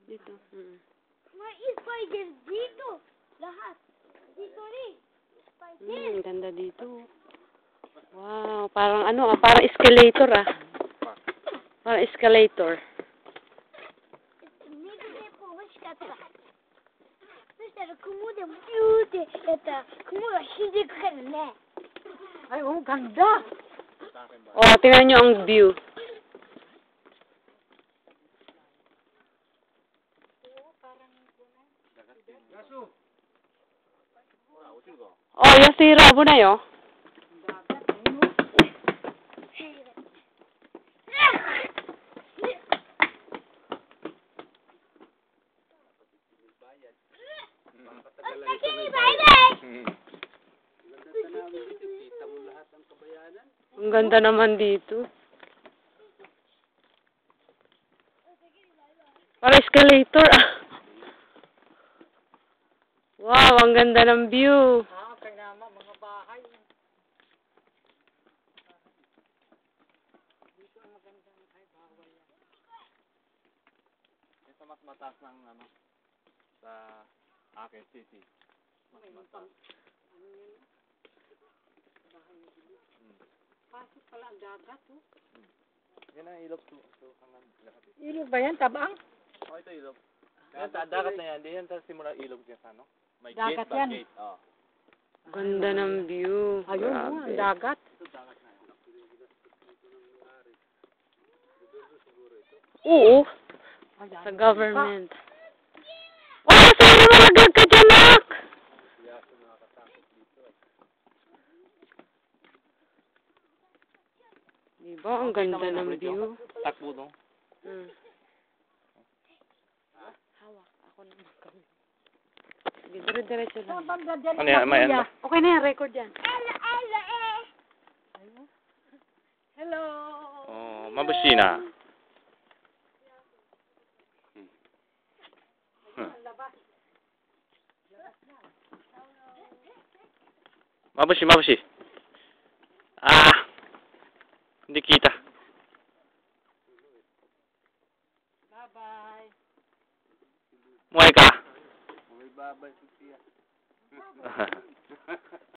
Dito. May spider dito. Lahat. Dito rin. Spider. Ganda dito. Wow, parang ano parang escalator Parang escalator. Ay, oh, ganda. Oh, tingnan nyo ang view. Oh, yung si Rabo na yun. Ang ganda naman dito. Parang escalator Wow, ang ganda ng view. Kaya mga bahay. Dito ang maganda ay bawal yan. Ito mas mataas ng ano sa akin city. Mas mataas. Ano yan? Bahay na dito. Pasok pala ang dagat, oh. Yan ang ilog to hanggang lahat. Ilog ba yan? Tabang? Oh, ito ilog. Yan sa dagat na yan, di yan sa simula ilog dyan sa ano? May Dagat gate ba? yan. Gate. Oh. Ganda ng view. Ayun, oh, ang dagat. Oo. Sa government. Wow, sana malagag ka dyan, Mac! Diba? Ang ganda ng view. Takbo no? Hawak. Ako na magkawin. Dire-diretso lang. Ano yan? May ano? Okay na yan. Record yan. Hello. Oh, mabusina. Mabushi. Hindi kita. Bye-bye. Muhay ka. Bye-bye.